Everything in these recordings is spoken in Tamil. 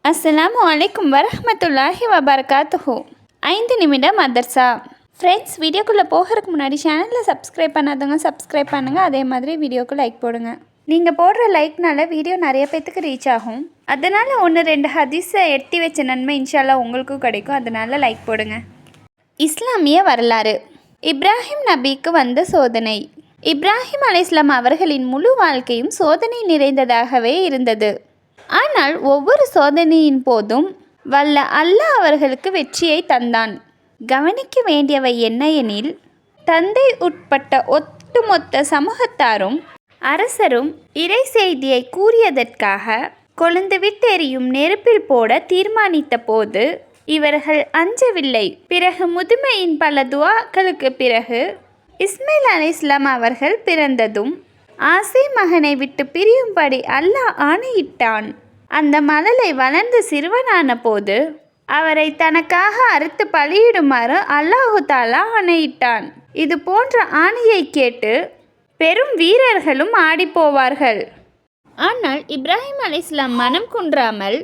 அஸ்ஸலாமு அலைக்கும் வரஹ்மத்துல்லாஹி வபரகாத்துஹு. 5 நிமிட மதர்சா. ஃப்ரெண்ட்ஸ், வீடியோக்குள்ளே போகிறதுக்கு முன்னாடி சேனலில் சப்ஸ்கிரைப் பண்ணாதவங்க சப்ஸ்கிரைப் பண்ணுங்கள். அதே மாதிரி வீடியோக்கு லைக் போடுங்க. நீங்கள் போடுற லைக்னால வீடியோ நிறைய பேத்துக்கு ரீச் ஆகும். அதனால் 1-2 ஹதீஸை எட்டி வச்ச நன்மை இன்ஷால்லா உங்களுக்கும் கிடைக்கும். அதனால் லைக் போடுங்க. இஸ்லாமிய வரலாறு. இப்ராஹிம் நபிக்கு வந்த சோதனை. இப்ராஹிம் அலைஹிஸ்ஸலாம் அவர்களின் முழு வாழ்க்கையும் சோதனை நிறைந்ததாகவே இருந்தது. ஆனால் ஒவ்வொரு சோதனையின் போதும் வல்ல அல்லாஹ் அவர்களுக்கு வெற்றியை தந்தான். கவனிக்க வேண்டியவை என்ன எனில், தந்தை உட்பட்ட ஒட்டுமொத்த சமூகத்தாரும் அரசரும் இறை செய்தியை கூறியதற்காக கொழுந்துவிட்டெறியும் நெருப்பில் போட தீர்மானித்த போது இவர்கள் அஞ்சவில்லை. பிறகு முதுமையின் பல துஆக்களுக்கு பிறகு இஸ்மாயில் அலைஹிஸ்ஸலாம் அவர்கள் பிறந்ததும் ஆசை மகனை விட்டு பிரியும்படி அல்லாஹ் ஆணையிட்டான். அந்த மழலை வளர்ந்து சிறுவனான போது அவரை தனக்காக அறுத்து பலியிடுமாறு அல்லாஹு தாலா ஆணையிட்டான். இது போன்ற ஆணையை கேட்டு பெரும் வீரர்களும் ஆடிப்போவார்கள். ஆனால் இப்ராஹிம் அலைஹிஸ்ஸலாம் மனம் குன்றாமல்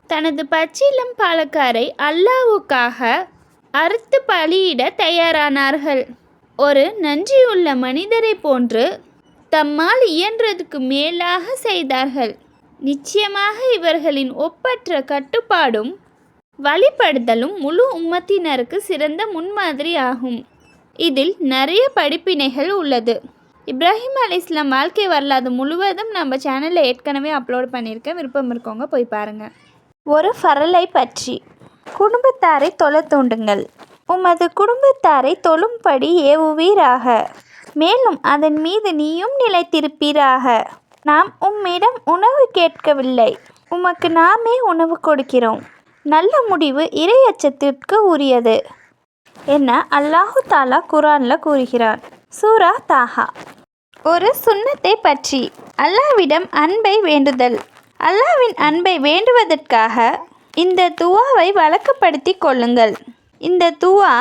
தனது பச்சிளம் பாலக்காரை அல்லாஹ்வுக்காக அறுத்து பலியிட தயாரானார்கள். ஒரு நன்றியுள்ள மனிதரை போன்று தம்மால் இயன்றதுக்கு மேலாக செய்தார்கள். நிச்சயமாக இவர்களின் ஒப்பற்ற கட்டுப்பாடும் வழிபடுதலும் முழு உம்மத்தினருக்கு சிறந்த முன்மாதிரி ஆகும். இதில் நிறைய படிப்பினைகள் உள்ளது. இப்ராஹிம் அலைஹிஸ்ஸலாம் வாழ்க்கை வரலாறு முழுவதும் நம்ம சேனலில் ஏற்கனவே அப்லோட் பண்ணியிருக்கேன். விருப்பம் இருக்கவங்க போய் பாருங்கள். ஒரு ஃபரலை பற்றி. குடும்பத்தாரை தொழ தூண்டுங்கள். உமது குடும்பத்தாரை தொழும்படி ஏவுவீராக. மேலும் அதன் மீது நீயும் நிலைத்திருப்பீராக. நாம் உம்மிடம் உணவு கேட்கவில்லை, உமக்கு நாமே உணவு கொடுக்கிறோம். நல்ல முடிவு இறை அச்சத்திற்கு உரியது என அல்லாஹு தாலா குர்ஆனில் கூறுகிறான். சூரா தாஹா. ஒரு சுன்னத்தை பற்றி. அல்லாஹ்விடம் அன்பை வேண்டுதல். அல்லாஹ்வின் அன்பை வேண்டுவதற்காக இந்த துஆவை வழக்கப்படுத்தி கொள்ளுங்கள். இந்த துஆ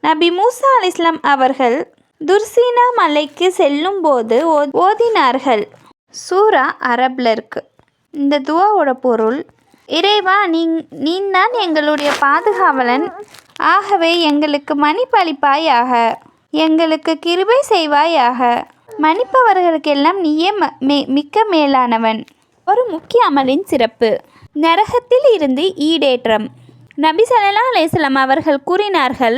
நபி மூசா அலைஹிஸ்ஸலாம் அவர்கள் துர்சீனா மலைக்கு செல்லும் போது ஓதினார்கள். சூரா அரபில் இருக்கு. இந்த துஆவோட பொருள், இறைவா, நீதான் எங்களுடைய பாதுகாவலன், ஆகவே எங்களுக்கு மன்னிப்பளிப்பாயாக, எங்களுக்கு கிருபை செய்வாயாக. மன்னிப்பவர்களுக்கெல்லாம் நீயே மிக்க மேலானவன். ஒரு முக்கிய அமலின் சிறப்பு. நரகத்தில் இருந்து ஈடேற்றம். நபி ஸல்லல்லாஹு அலைஹி வஸல்லம் அவர்கள் கூறினார்கள்,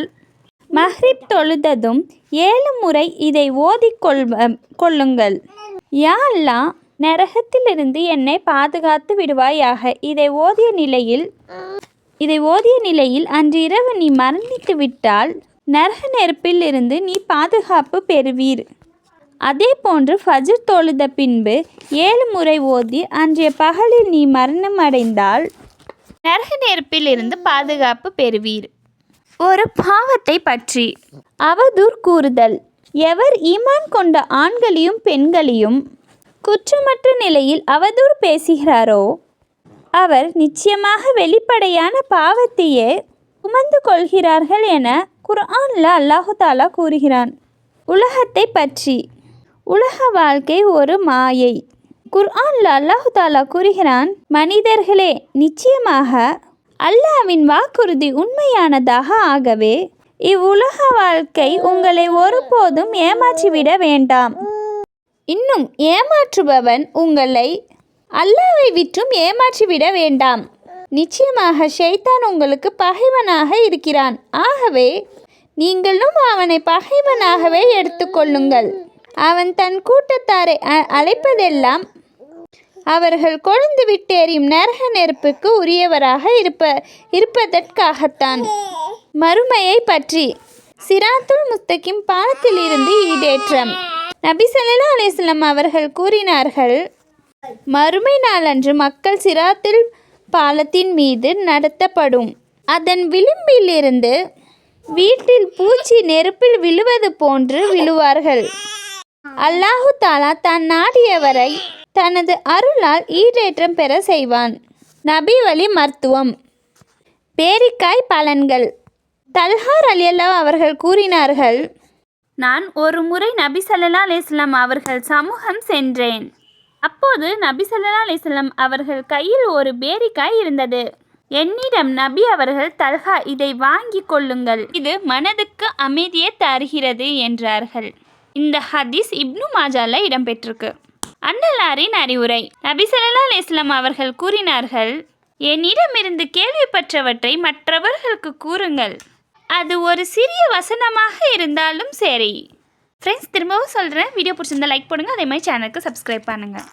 மஹ்ரிப் தொழுததும் 7 முறை இதை ஓதிக்கொள்ளுங்கள். யா அல்லாஹ், நரகத்திலிருந்து என்னை பாதுகாத்து விடுவாயாக. இதை ஓதிய நிலையில் அன்று இரவு நீ மரணித்து விட்டால் நரக நெருப்பில் இருந்து நீ பாதுகாப்பு பெறுவீர். அதே போன்று ஃபஜ்ர் தொழுத பின்பு 7 முறை ஓதி அன்றைய பகலில் நீ மரணம் அடைந்தால் நரக நெருப்பில் இருந்து பாதுகாப்பு பெறுவீர். ஒரு பாவத்தை பற்றி. அவதூறு கூறுதல். எவர் ஈமான் கொண்ட ஆண்களையும் பெண்களையும் குற்றமற்ற நிலையில் அவதூறு பேசுகிறாரோ அவர் நிச்சயமாக வெளிப்படையான பாவத்தையே சுமந்து கொள்கிறார்கள் என குர்ஆனில் அல்லாஹு தாலா கூறுகிறான். உலகத்தை பற்றி. உலக வாழ்க்கை ஒரு மாயை. குர்ஆனில் அல்லாஹு தாலா கூறுகிறான், மனிதர்களே, நிச்சயமாக அல்லாஹ்வின் வாக்குறுதி உண்மையானதாக. ஆகவே இவ்வுலக வாழ்க்கை உங்களை ஒருபோதும் ஏமாற்றிவிட வேண்டாம். இன்னும் ஏமாற்றுபவன் உங்களை அல்லாஹ்வை விற்றும் ஏமாற்றிவிட வேண்டாம். நிச்சயமாக ஷைத்தான் உங்களுக்கு பகைவனாக இருக்கிறான். ஆகவே நீங்களும் அவனை பகைவனாகவே எடுத்துக்கொள்ளுங்கள். அவன் தன் கூட்டத்தாரை அழைப்பதெல்லாம் அவர்கள் கொழுந்து விட்டெறியும் நரக நெருப்புக்கு உரியவராக இருப்பதற்காகத்தான். மறுமையை பற்றி. சிராத்துல் முஸ்தகிம் பாலத்தில் இருந்து ஈடேற்றம். நபி ஸல்லல்லாஹு அலைஹி வஸல்லம் அவர்கள் கூறினார்கள், மறுமை நாளன்று மக்கள் சிராத்துல் பாலத்தின் மீது நடத்தப்படும். அதன் விளிம்பிலிருந்து வீட்டில் பூச்சி நெருப்பில் விழுவது போன்று விழுவார்கள். அல்லாஹு தாலா தான் நாடியவரை தனது அருளால் ஈடேற்றம் பெற செய்வான். நபி வழி மருத்துவம். பேரிக்காய் பலன்கள். தல்ஹா ரலியல்லாஹு அவர்கள் கூறினார்கள், நான் ஒரு முறை நபி ஸல்லல்லாஹு அலைஹி வஸல்லம் அவர்கள் சமூகம் சென்றேன். அப்போது நபி ஸல்லல்லாஹு அலைஹி வஸல்லம் அவர்கள் கையில் ஒரு பேரிக்காய் இருந்தது. என்னிடம் நபி அவர்கள், தல்ஹா, இதை வாங்கி கொள்ளுங்கள், இது மனதுக்கு அமைதியை தருகிறது என்றார்கள். இந்த ஹதீஸ் இப்னு மாஜால இடம்பெற்றிருக்கு. அன்னலாரின் அறிவுரை. நபி ஸல்லல்லாஹு அலைஹி வஸல்லம் அவர்கள் கூறினார்கள், என்னிடமிருந்து கேள்விப்பட்டவற்றை மற்றவர்களுக்கு கூறுங்கள், அது ஒரு சிறிய வசனமாக இருந்தாலும் சரி. ஃப்ரெண்ட்ஸ், திரும்பவும் சொல்கிறேன், வீடியோ பிடிச்சிருந்தா லைக் போடுங்க, அதே மாதிரி சேனலுக்கு சப்ஸ்கிரைப் பண்ணுங்கள்.